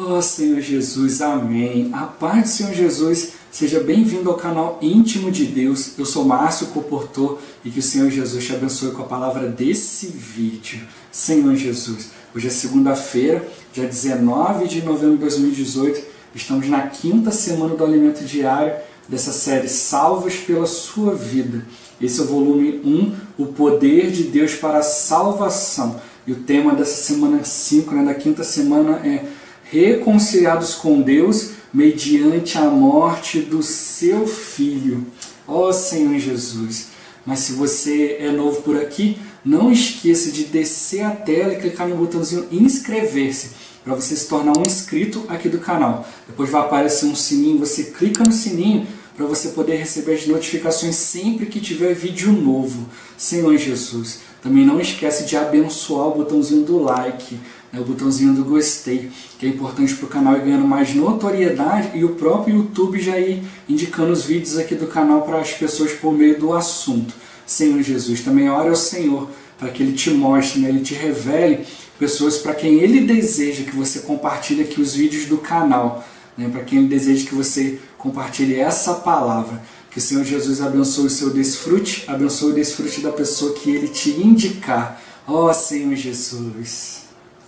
Oh Senhor Jesus, amém. A paz do Senhor Jesus, seja bem-vindo ao canal Íntimo de Deus. Eu sou Márcio Comportor e que o Senhor Jesus te abençoe com a palavra desse vídeo. Senhor Jesus, hoje é segunda-feira, dia 19 de novembro de 2018. Estamos na quinta semana do Alimento Diário dessa série Salvos pela Sua Vida. Esse é o volume 1, o poder de Deus para a salvação. E o tema dessa semana 5, da quinta semana é reconciliados com Deus mediante a morte do seu Filho. Ó Senhor Jesus! Mas se você é novo por aqui, não esqueça de descer a tela e clicar no botãozinho inscrever-se, para você se tornar um inscrito aqui do canal. Depois vai aparecer um sininho, você clica no sininho para você poder receber as notificações sempre que tiver vídeo novo. Senhor Jesus! Também não esquece de abençoar o botãozinho do like, o botãozinho do gostei, que é importante para o canal ir ganhando mais notoriedade e o próprio YouTube já ir indicando os vídeos aqui do canal para as pessoas por meio do assunto. Senhor Jesus, também ore ao Senhor para que Ele te mostre, Ele te revele pessoas para quem Ele deseja que você compartilhe aqui os vídeos do canal, para quem Ele deseja que você compartilhe essa palavra. Que o Senhor Jesus abençoe o seu desfrute, abençoe o desfrute da pessoa que Ele te indicar. Ó Senhor Jesus!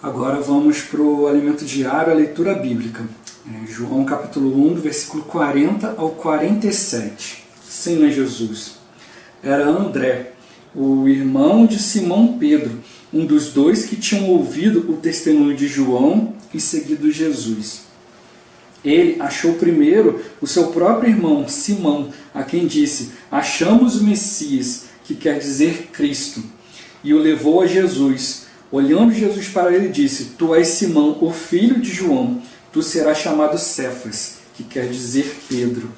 Agora vamos para o alimento diário, a leitura bíblica. João capítulo 1, do versículo 40 ao 47. Senhor Jesus. Era André, o irmão de Simão Pedro, um dos dois que tinham ouvido o testemunho de João e seguido Jesus. Ele achou primeiro o seu próprio irmão, Simão, a quem disse: achamos o Messias, que quer dizer Cristo, e o levou a Jesus. Olhando Jesus para ele, disse: tu és Simão, o filho de João, tu serás chamado Cefas, que quer dizer Pedro.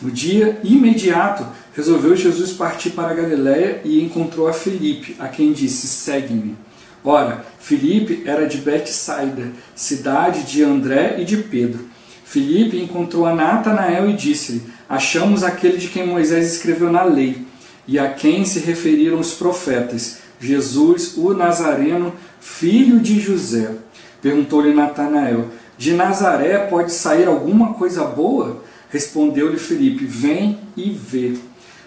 No dia imediato, resolveu Jesus partir para a Galiléia e encontrou a Filipe, a quem disse: segue-me. Ora, Filipe era de Betsaida, cidade de André e de Pedro. Filipe encontrou a Natanael e disse-lhe: achamos aquele de quem Moisés escreveu na lei, e a quem se referiram os profetas, Jesus, o Nazareno, filho de José. Perguntou-lhe Natanael: de Nazaré pode sair alguma coisa boa? Respondeu-lhe Filipe: vem e vê.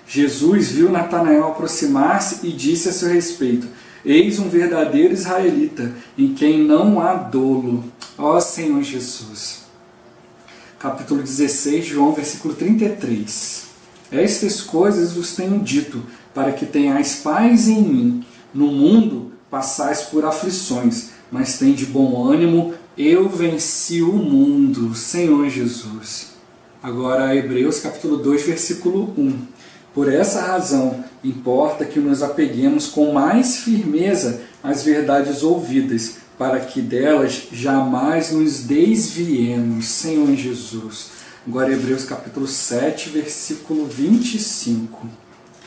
Jesus viu Natanael aproximar-se e disse a seu respeito: eis um verdadeiro israelita, em quem não há dolo. Ó Senhor Jesus! Capítulo 16, João, versículo 33. Estas coisas vos tenho dito, para que tenhais paz em mim. No mundo passais por aflições, mas tende bom ânimo, eu venci o mundo. Senhor Jesus. Agora Hebreus capítulo 2, versículo 1. Por essa razão, importa que nos apeguemos com mais firmeza às verdades ouvidas, para que delas jamais nos desviemos. Senhor Jesus. Agora Hebreus capítulo 7, versículo 25.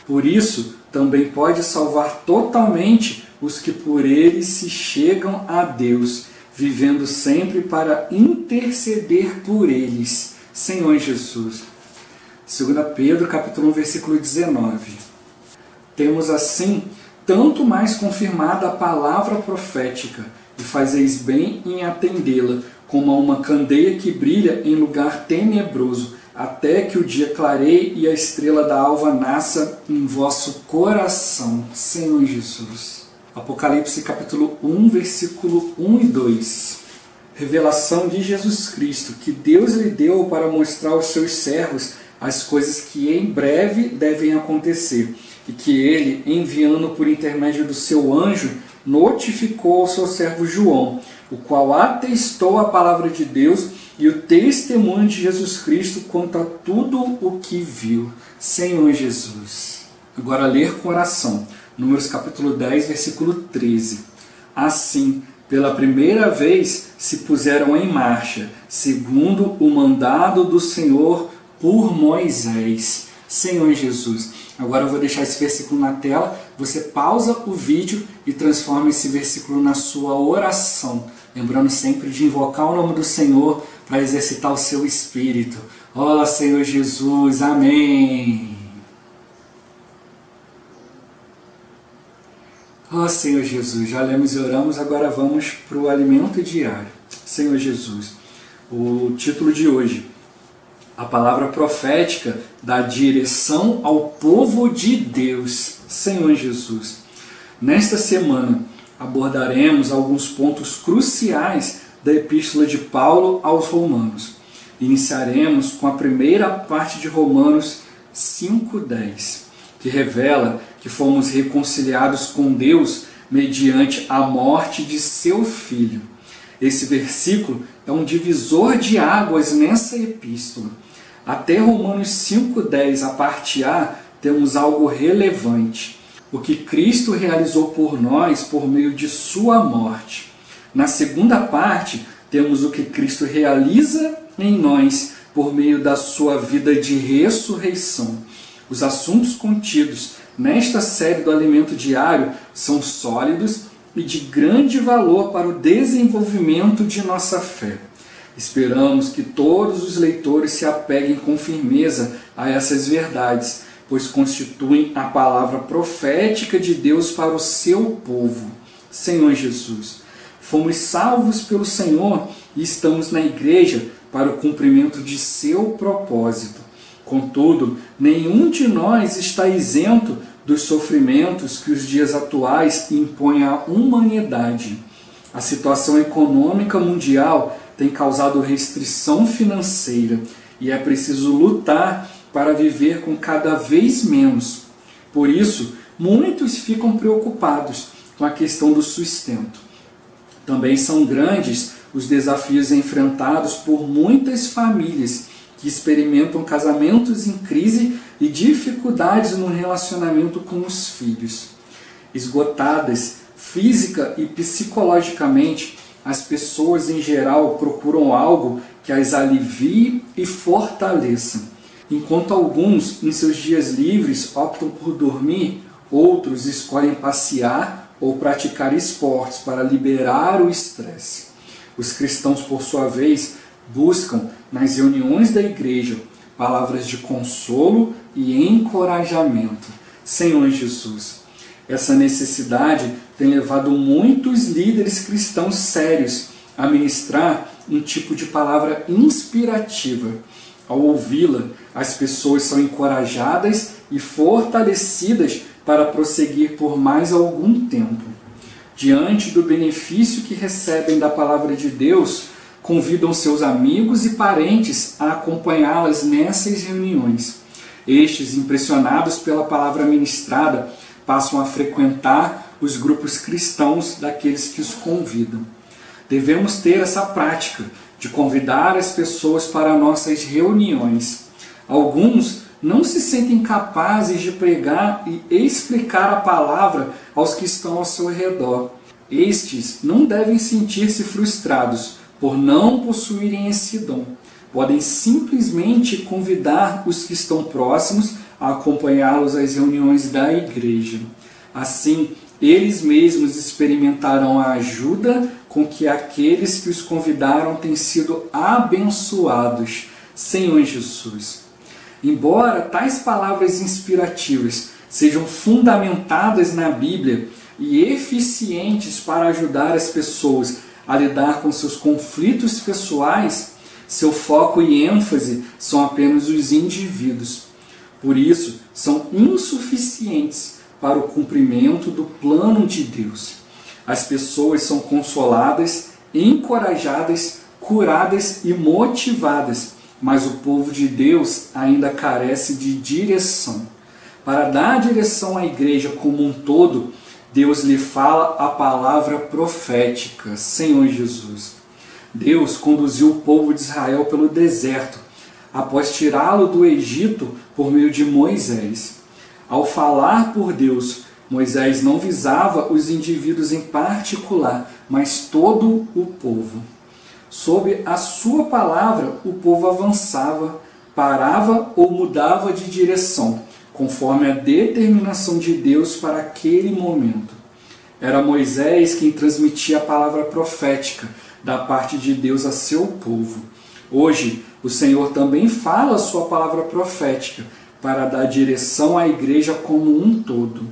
Por isso, também pode salvar totalmente os que por ele se chegam a Deus, vivendo sempre para interceder por eles. Senhor Jesus. 2 Pedro capítulo 1, versículo 19. Temos assim tanto mais confirmada a palavra profética, e fazeis bem em atendê-la, como a uma candeia que brilha em lugar tenebroso, até que o dia clareie e a estrela da alva nasça em vosso coração. Senhor Jesus. Apocalipse capítulo 1, versículo 1 e 2. Revelação de Jesus Cristo, que Deus lhe deu para mostrar aos seus servos as coisas que em breve devem acontecer, e que ele, enviando por intermédio do seu anjo, notificou ao seu servo João, o qual atestou a palavra de Deus e o testemunho de Jesus Cristo quanto a tudo o que viu. Senhor Jesus. Agora ler com oração. Números capítulo 10, versículo 13. Assim, pela primeira vez se puseram em marcha, segundo o mandado do Senhor por Moisés. Senhor Jesus. Agora eu vou deixar esse versículo na tela, você pausa o vídeo e transforma esse versículo na sua oração. Lembrando sempre de invocar o nome do Senhor para exercitar o seu espírito. Ó Senhor Jesus, amém. Ó Senhor Jesus, já lemos e oramos, agora vamos para o alimento diário. Senhor Jesus, O título de hoje, a palavra profética dá direção ao povo de Deus, Senhor Jesus. Nesta semana abordaremos alguns pontos cruciais da Epístola de Paulo aos Romanos. Iniciaremos com a primeira parte de Romanos 5:10, que revela que fomos reconciliados com Deus mediante a morte de seu Filho. Esse versículo é um divisor de águas nessa epístola. Até Romanos 5:10, a parte A, temos algo relevante. O que Cristo realizou por nós por meio de sua morte. Na segunda parte, temos o que Cristo realiza em nós por meio da sua vida de ressurreição. Os assuntos contidos nesta série do Alimento Diário são sólidos e de grande valor para o desenvolvimento de nossa fé. Esperamos que todos os leitores se apeguem com firmeza a essas verdades, pois constituem a palavra profética de Deus para o seu povo. Senhor Jesus, fomos salvos pelo Senhor e estamos na igreja para o cumprimento de seu propósito. Contudo, nenhum de nós está isento dos sofrimentos que os dias atuais impõem à humanidade. A situação econômica mundial tem causado restrição financeira e é preciso lutar para viver com cada vez menos. Por isso, muitos ficam preocupados com a questão do sustento. Também são grandes os desafios enfrentados por muitas famílias que experimentam casamentos em crise e dificuldades no relacionamento com os filhos. Esgotadas física e psicologicamente, as pessoas em geral procuram algo que as alivie e fortaleça. Enquanto alguns, em seus dias livres, optam por dormir, outros escolhem passear ou praticar esportes para liberar o estresse. Os cristãos, por sua vez, buscam nas reuniões da igreja palavras de consolo e encorajamento. Senhor Jesus, essa necessidade tem levado muitos líderes cristãos sérios a ministrar um tipo de palavra inspirativa. Ao ouvi-la, as pessoas são encorajadas e fortalecidas para prosseguir por mais algum tempo. Diante do benefício que recebem da palavra de Deus, convidam seus amigos e parentes a acompanhá-las nessas reuniões. Estes, impressionados pela palavra ministrada, passam a frequentar os grupos cristãos daqueles que os convidam. Devemos ter essa prática de convidar as pessoas para nossas reuniões. Alguns não se sentem capazes de pregar e explicar a palavra aos que estão ao seu redor. Estes não devem sentir-se frustrados por não possuírem esse dom. Podem simplesmente convidar os que estão próximos a acompanhá-los às reuniões da igreja. Assim, eles mesmos experimentarão a ajuda com que aqueles que os convidaram têm sido abençoados. Senhor Jesus. Embora tais palavras inspirativas sejam fundamentadas na Bíblia e eficientes para ajudar as pessoas a lidar com seus conflitos pessoais, seu foco e ênfase são apenas os indivíduos. Por isso, são insuficientes para o cumprimento do plano de Deus. As pessoas são consoladas, encorajadas, curadas e motivadas, mas o povo de Deus ainda carece de direção. Para dar direção à igreja como um todo, Deus lhe fala a palavra profética, Senhor Jesus. Deus conduziu o povo de Israel pelo deserto, após tirá-lo do Egito por meio de Moisés. Ao falar por Deus, Moisés não visava os indivíduos em particular, mas todo o povo. Sob a sua palavra, o povo avançava, parava ou mudava de direção, conforme a determinação de Deus para aquele momento. Era Moisés quem transmitia a palavra profética da parte de Deus a seu povo. Hoje, o Senhor também fala a sua palavra profética para dar direção à igreja como um todo.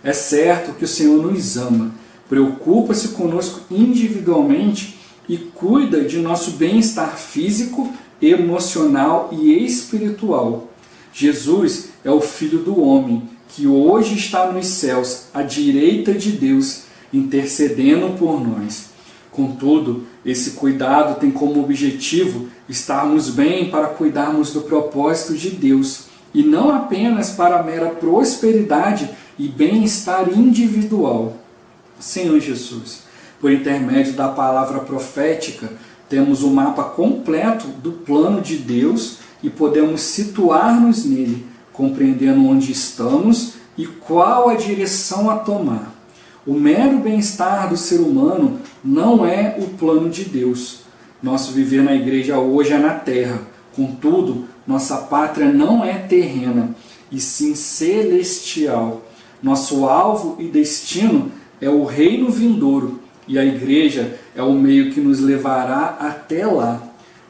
É certo que o Senhor nos ama, preocupa-se conosco individualmente e cuida de nosso bem-estar físico, emocional e espiritual. Jesus é o Filho do homem, que hoje está nos céus, à direita de Deus, intercedendo por nós. Contudo, esse cuidado tem como objetivo estarmos bem para cuidarmos do propósito de Deus, e não apenas para a mera prosperidade e bem-estar individual. Senhor Jesus, por intermédio da palavra profética, temos um mapa completo do plano de Deus e podemos situar-nos nele, compreendendo onde estamos e qual a direção a tomar. O mero bem-estar do ser humano não é o plano de Deus. Nosso viver na igreja hoje é na terra. Contudo, nossa pátria não é terrena, e sim celestial. Nosso alvo e destino é o reino vindouro, e a igreja é o meio que nos levará até lá.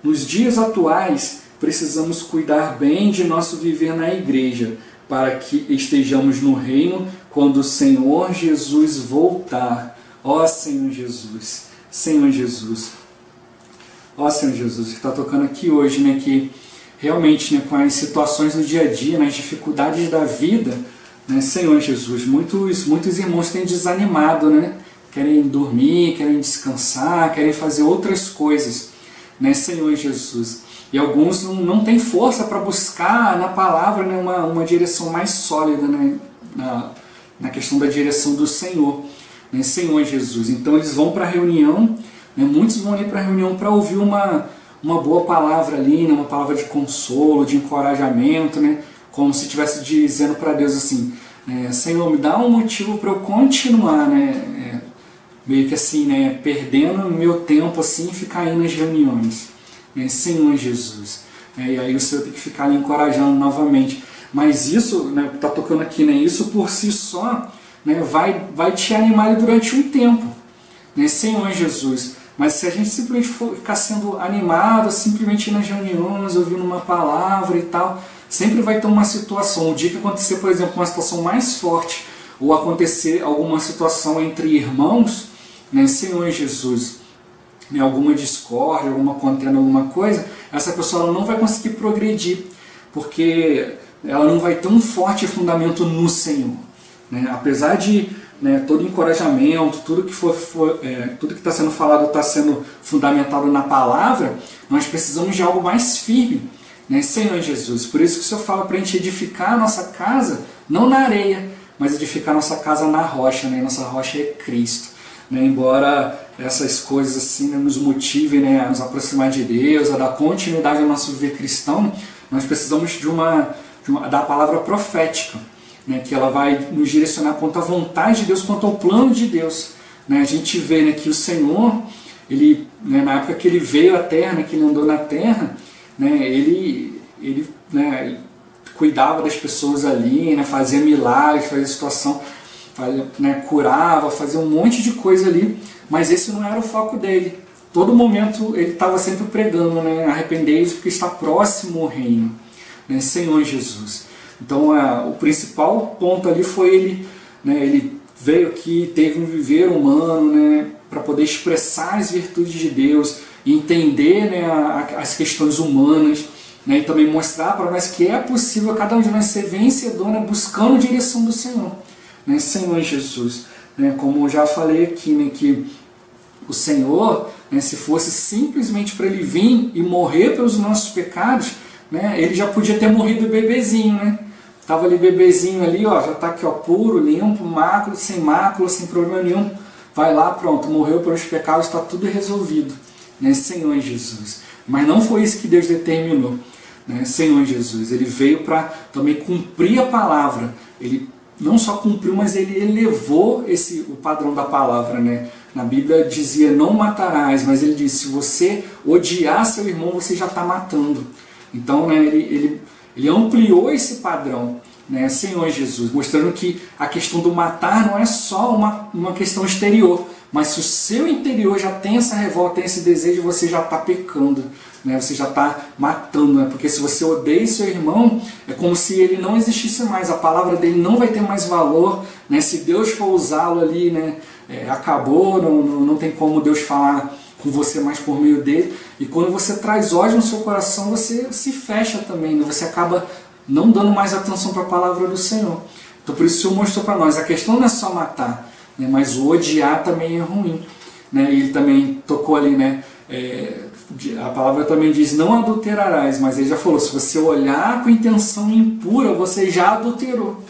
Nos dias atuais, precisamos cuidar bem de nosso viver na igreja, para que estejamos no reino quando o Senhor Jesus voltar. Ó Senhor Jesus, Senhor Jesus. Ó Senhor Jesus, que está tocando aqui hoje, né, que realmente, né, com as situações do dia a dia, nas dificuldades da vida, né, Senhor Jesus, muitos irmãos têm desanimado, né, querem dormir, querem descansar, querem fazer outras coisas, né, Senhor Jesus. E alguns não têm força para buscar na palavra, né, uma direção mais sólida, né, na questão da direção do Senhor, né, Senhor Jesus. Então eles vão para a reunião, né, muitos vão ali para a reunião para ouvir uma boa palavra ali, né, uma palavra de consolo, de encorajamento, né, como se estivesse dizendo para Deus assim, Senhor, me dá um motivo para eu continuar, né, meio que assim, né, perdendo meu tempo assim, ficar indo nas reuniões, né, Senhor Jesus. E aí o Senhor tem que ficar ali encorajando novamente. Mas isso, né, que está tocando aqui, né, isso por si só, né, vai te animar durante um tempo, né, Senhor Jesus. Mas se a gente simplesmente for ficar sendo animado, simplesmente ir nas reuniões, ouvindo uma palavra e tal, sempre vai ter uma situação. O dia que acontecer, por exemplo, uma situação mais forte, ou acontecer alguma situação entre irmãos, né, Senhor Jesus, né, alguma discórdia, alguma contenda, alguma coisa, essa pessoa ela não vai conseguir progredir, porque ela não vai ter um forte fundamento no Senhor, né? Apesar de, né, todo encorajamento, tudo que tudo que está sendo falado está sendo fundamentado na palavra, nós precisamos de algo mais firme, né, Senhor Jesus. Por isso que o Senhor fala para a gente edificar a nossa casa, não na areia, mas edificar a nossa casa na rocha, né? Nossa rocha é Cristo, né? Embora essas coisas assim, né, nos motivem, né, a nos aproximar de Deus, a dar continuidade ao nosso viver cristão, nós precisamos da palavra profética, né, que ela vai nos direcionar quanto à vontade de Deus, quanto ao plano de Deus, né? A gente vê, né, que o Senhor, ele, né, na época que ele veio à terra, né, que ele andou na terra, né, ele cuidava das pessoas ali, né, fazia milagres, fazia situação, né, curava, fazia um monte de coisa ali, mas esse não era o foco dele. Todo momento ele estava sempre pregando, né, arrependei-vos porque está próximo o reino, né, Senhor Jesus. Então o principal ponto ali foi ele, né, ele veio aqui, teve um viver humano, né, para poder expressar as virtudes de Deus, entender, né, as questões humanas, né, e também mostrar para nós que é possível cada um de nós ser vencedor, né, buscando a direção do Senhor, né, Senhor Jesus. Né, como eu já falei aqui, né, que o Senhor, né, se fosse simplesmente para ele vir e morrer pelos nossos pecados, né, ele já podia ter morrido bebezinho, né? Estava ali bebezinho ali, ó, já está aqui, ó, puro, limpo, mácula, sem problema nenhum. Vai lá, pronto, morreu pelos pecados, está tudo resolvido, né, Senhor Jesus. Mas não foi isso que Deus determinou, né, Senhor Jesus. Ele veio para também cumprir a palavra. Ele não só cumpriu, mas ele elevou o padrão da palavra, né? Na Bíblia dizia, não matarás, mas ele disse, se você odiar seu irmão, você já está matando. Então, né, ele ampliou esse padrão, né, Senhor Jesus, mostrando que a questão do matar não é só uma questão exterior, mas se o seu interior já tem essa revolta, tem esse desejo, você já está pecando, né, você já está matando, né, porque se você odeia seu irmão, é como se ele não existisse mais, a palavra dele não vai ter mais valor, né, se Deus for usá-lo ali, né, acabou, não tem como Deus falar com você, mas por meio dele. E quando você traz ódio no seu coração, você se fecha também, né? Você acaba não dando mais atenção para a palavra do Senhor. Então por isso o Senhor mostrou para nós, a questão não é só matar, né? Mas o odiar também é ruim, né? E ele também tocou ali, né? A palavra também diz, não adulterarás, mas ele já falou, se você olhar com intenção impura, você já adulterou,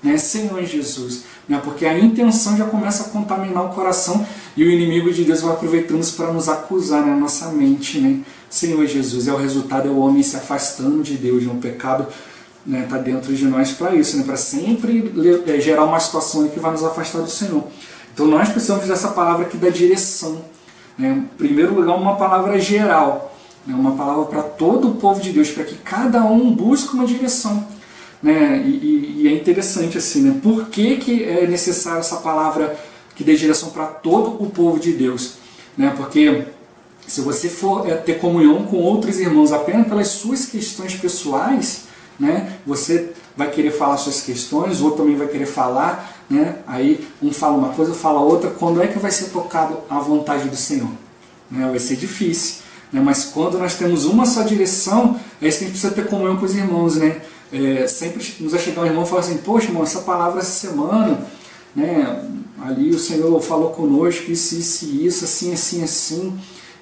né? Senhor Jesus, né? Porque a intenção já começa a contaminar o coração e o inimigo de Deus vai aproveitando isso para nos acusar na nossa mente, né? Senhor Jesus, o resultado é o homem se afastando de Deus, né? O pecado está dentro de nós para isso, né? Para sempre gerar uma situação que vai nos afastar do Senhor. Então nós precisamos dessa palavra que dá direção, né? Em primeiro lugar, uma palavra geral, né? Uma palavra para todo o povo de Deus, para que cada um busque uma direção, né? E é interessante assim, né? Por que é necessário essa palavra que dê direção para todo o povo de Deus, né? Porque se você for ter comunhão com outros irmãos apenas pelas suas questões pessoais, né? Você vai querer falar suas questões, o outro também vai querer falar, né? Aí um fala uma coisa, fala outra. Quando é que vai ser tocado a vontade do Senhor? Né? Vai ser difícil, né? Mas quando nós temos uma só direção, é isso que a gente precisa ter comunhão com os irmãos, né? Sempre nos vai chegar um irmão e falar assim, poxa irmão, essa palavra essa semana, né? Ali o Senhor falou conosco isso, assim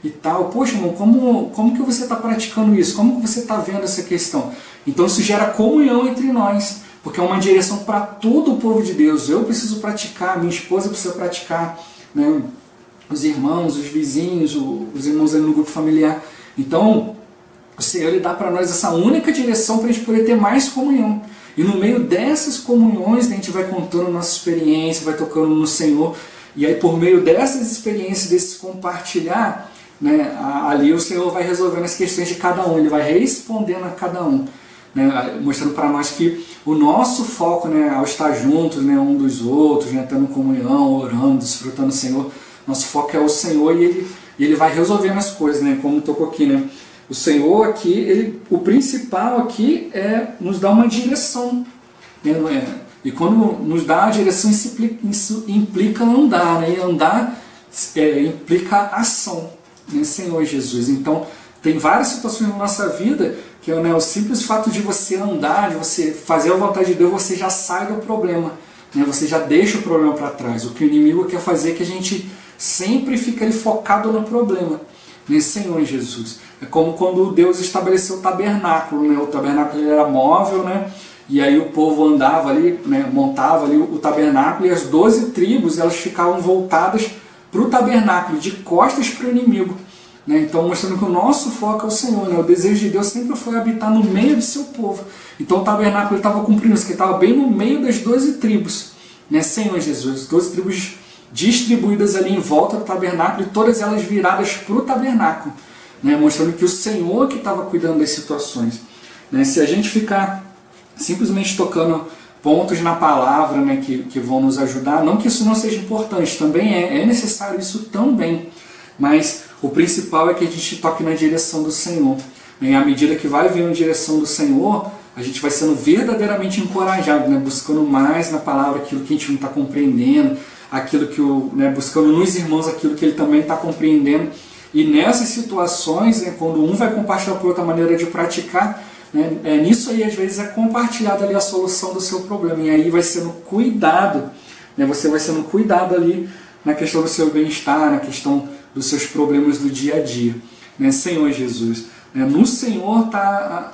e tal. Poxa irmão, como que você está praticando isso? Como que você está vendo essa questão? Então isso gera comunhão entre nós, porque é uma direção para todo o povo de Deus. Eu preciso praticar, minha esposa precisa praticar, né? Os irmãos, os vizinhos, os irmãos ali no grupo familiar. Então o Senhor ele dá para nós essa única direção para a gente poder ter mais comunhão. E no meio dessas comunhões a gente vai contando nossa experiência, vai tocando no Senhor. E aí por meio dessas experiências, desses compartilhar, né, ali o Senhor vai resolvendo as questões de cada um, Ele vai respondendo a cada um, né, mostrando para nós que o nosso foco, né, ao estar juntos, né, um dos outros, né, tendo comunhão, orando, desfrutando do Senhor, nosso foco é o Senhor e Ele vai resolvendo as coisas, né, como tocou aqui, né. O Senhor aqui, o principal aqui é nos dar uma direção, né, e quando nos dá a direção, isso implica andar, né, e andar implica ação, né, Senhor Jesus. Então tem várias situações na nossa vida que é, né, o simples fato de você andar, de você fazer a vontade de Deus, você já sai do problema, né, você já deixa o problema para trás. O que o inimigo quer fazer é que a gente sempre fique ali focado no problema, né, Senhor Jesus. É como quando Deus estabeleceu o tabernáculo, né, o tabernáculo ele era móvel, né, e aí o povo andava ali, né, montava ali o tabernáculo, e as 12 tribos elas ficavam voltadas para o tabernáculo, de costas para o inimigo, né? Então mostrando que o nosso foco é o Senhor, né? O desejo de Deus sempre foi habitar no meio do seu povo. Então o tabernáculo estava cumprindo isso, que estava bem no meio das 12 tribos, né? Senhor Jesus, 12 tribos distribuídas ali em volta do tabernáculo e todas elas viradas para o tabernáculo, né? Mostrando que o Senhor que estava cuidando das situações, né? Se a gente ficar simplesmente tocando pontos na palavra, né, que vão nos ajudar, não que isso não seja importante, também é necessário isso também, mas o principal é que a gente toque na direção do Senhor, né, e à medida que vai vindo a direção do Senhor, a gente vai sendo verdadeiramente encorajado, né, buscando mais na palavra aquilo que a gente não está compreendendo, aquilo que né, buscando nos irmãos aquilo que ele também está compreendendo, e nessas situações, né, quando um vai compartilhar por outra maneira de praticar, nisso aí às vezes é compartilhada ali a solução do seu problema, e aí vai sendo cuidado, né, você vai sendo cuidado ali na questão do seu bem-estar, na questão dos seus problemas do dia a dia, né, Senhor Jesus, né, no Senhor tá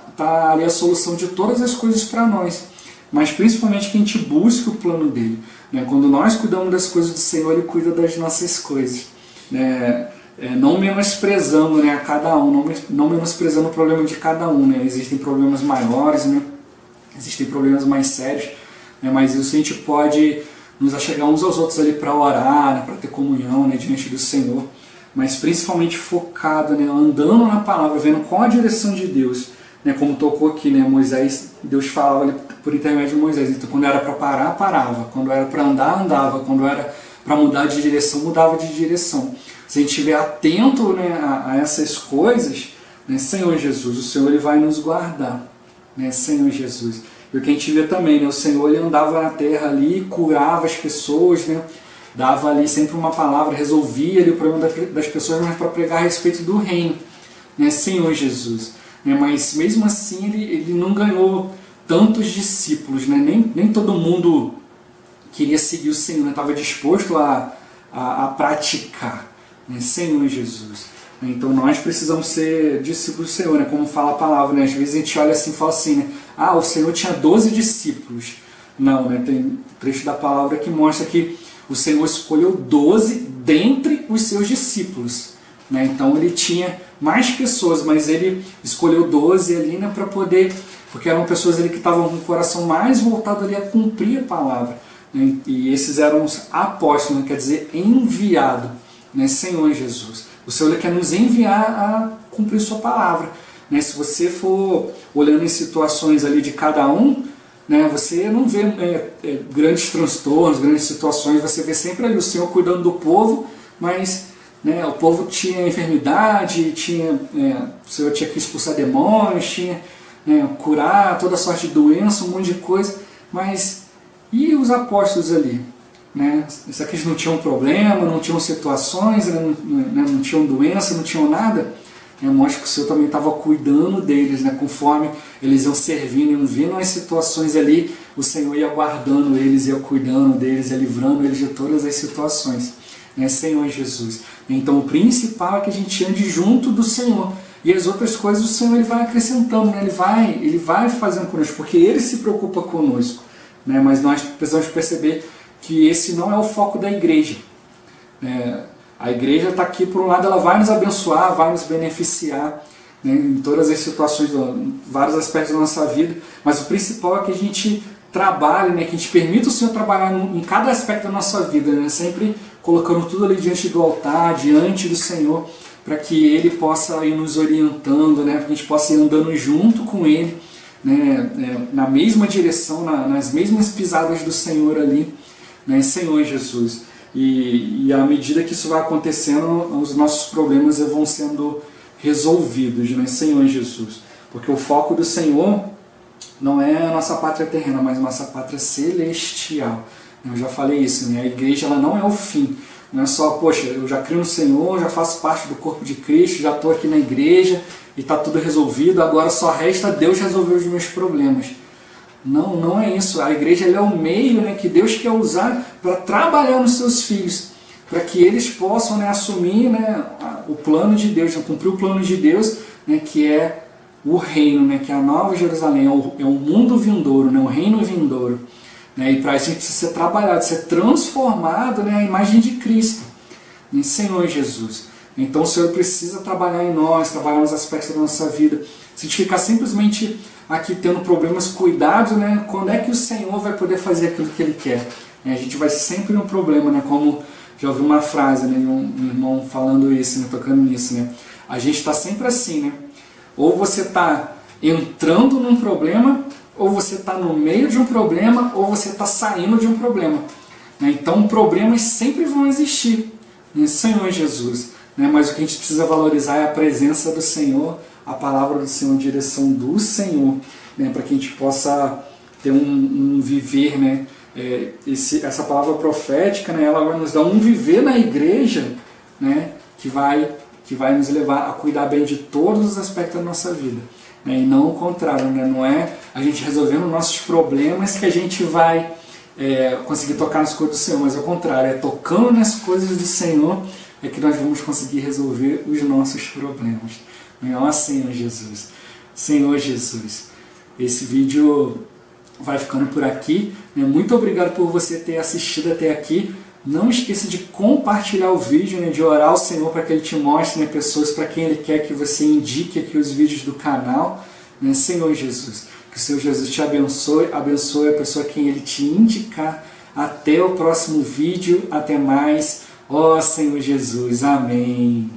ali a solução de todas as coisas para nós, mas principalmente que a gente busque o plano dele, né, quando nós cuidamos das coisas do Senhor, ele cuida das nossas coisas, né, não menosprezando, né, a cada um, não menosprezando o problema de cada um, né, existem problemas maiores, né, existem problemas mais sérios, né, mas isso a gente pode nos achegar uns aos outros ali para orar, né, para ter comunhão, né, diante do Senhor, mas principalmente focado, né, andando na palavra, vendo qual a direção de Deus, né, como tocou aqui, né, Moisés, Deus falava ali por intermédio de Moisés, então quando era para parar, parava, quando era para andar, andava, quando era para mudar de direção, mudava de direção. Se a gente estiver atento, né, a essas coisas, né, Senhor Jesus, o Senhor ele vai nos guardar, né, Senhor Jesus. E o que a gente vê também, né, o Senhor ele andava na terra ali, curava as pessoas, né, dava ali sempre uma palavra, resolvia ali o problema das pessoas, mas para pregar a respeito do reino, né, Senhor Jesus. Né, mas mesmo assim ele não ganhou tantos discípulos, né, nem todo mundo queria seguir o Senhor, estava disposto a praticar, né, Senhor Jesus. Então nós precisamos ser discípulos do Senhor, né, como fala a palavra, né, às vezes a gente olha assim e fala assim, né, o Senhor tinha 12 discípulos. Não, né, tem trecho da palavra que mostra que o Senhor escolheu 12 dentre os seus discípulos. Né? Então ele tinha mais pessoas, mas ele escolheu 12 ali, né, para poder, porque eram pessoas ali que estavam com o coração mais voltado ali a cumprir a palavra. Né? E esses eram os apóstolos, né? Quer dizer, enviado, né? Senhor Jesus. O Senhor quer nos enviar a cumprir sua palavra. Né? Se você for olhando em situações ali de cada um, né, você não vê grandes transtornos, grandes situações, você vê sempre ali o Senhor cuidando do povo, mas, né, o povo tinha enfermidade, o Senhor tinha que expulsar demônios, tinha, né, curar toda sorte de doença, um monte de coisa, mas e os apóstolos ali? Né? Será que eles não tinham problema, não tinham situações, não tinham doença, não tinham nada? Mostra que o Senhor também estava cuidando deles, né? Conforme eles iam servindo, iam vendo as situações ali, o Senhor ia guardando eles, ia cuidando deles, ia livrando eles de todas as situações, né? Senhor Jesus. Então o principal é que a gente ande junto do Senhor, e as outras coisas o Senhor ele vai acrescentando, né? ele vai fazendo conosco, porque Ele se preocupa conosco, né? Mas nós precisamos perceber que esse não é o foco da igreja, né? A igreja está aqui, por um lado, ela vai nos abençoar, vai nos beneficiar, né, em todas as situações, vários aspectos da nossa vida, mas o principal é que a gente trabalhe, né, que a gente permita o Senhor trabalhar em cada aspecto da nossa vida, né, sempre colocando tudo ali diante do altar, diante do Senhor, para que Ele possa ir nos orientando, né, para que a gente possa ir andando junto com Ele, né, na mesma direção, nas mesmas pisadas do Senhor ali, né, Senhor Jesus. E à medida que isso vai acontecendo, os nossos problemas vão sendo resolvidos, né, Senhor Jesus. Porque o foco do Senhor não é a nossa pátria terrena, mas a nossa pátria celestial. Eu já falei isso, né? A igreja ela não é o fim. Não é só, poxa, eu já creio no Senhor, já faço parte do corpo de Cristo, já estou aqui na igreja e está tudo resolvido, agora só resta Deus resolver os meus problemas. Não é isso. A igreja é o meio, né, que Deus quer usar para trabalhar nos seus filhos, para que eles possam, né, assumir, né, o plano de Deus, né, cumprir o plano de Deus, né, que é o reino, né, que é a Nova Jerusalém, é o mundo vindouro, né, o reino vindouro. Né, e para isso a gente precisa ser trabalhado, ser transformado, né, à imagem de Cristo, em Senhor Jesus. Então o Senhor precisa trabalhar em nós, trabalhar nos aspectos da nossa vida. Se a gente ficar simplesmente aqui tendo problemas, cuidado, né? Quando é que o Senhor vai poder fazer aquilo que Ele quer? A gente vai sempre um problema, né? Como já ouvi uma frase, né, de um irmão falando isso, né, tocando nisso, né? A gente está sempre assim, né? Ou você está entrando num problema, ou você está no meio de um problema, ou você está saindo de um problema. Né? Então problemas sempre vão existir, né? Senhor Jesus. Né? Mas o que a gente precisa valorizar é a presença do Senhor, a palavra do Senhor, a direção do Senhor, né? Para que a gente possa ter um viver, né? Essa palavra profética, né? Ela vai nos dar um viver na igreja, né? que vai nos levar a cuidar bem de todos os aspectos da nossa vida, né? E não o contrário, né? Não é a gente resolvendo nossos problemas que a gente vai conseguir tocar nas coisas do Senhor, mas ao contrário, é tocando nas coisas do Senhor é que nós vamos conseguir resolver os nossos problemas. Ó Senhor Jesus, Senhor Jesus, esse vídeo vai ficando por aqui, né? Muito obrigado por você ter assistido até aqui. Não esqueça de compartilhar o vídeo, né? De orar ao Senhor para que Ele te mostre, né, pessoas para quem Ele quer que você indique aqui os vídeos do canal, né? Senhor Jesus, que o Senhor Jesus te abençoe, abençoe a pessoa a quem Ele te indicar. Até o próximo vídeo, até mais, ó Senhor Jesus, amém.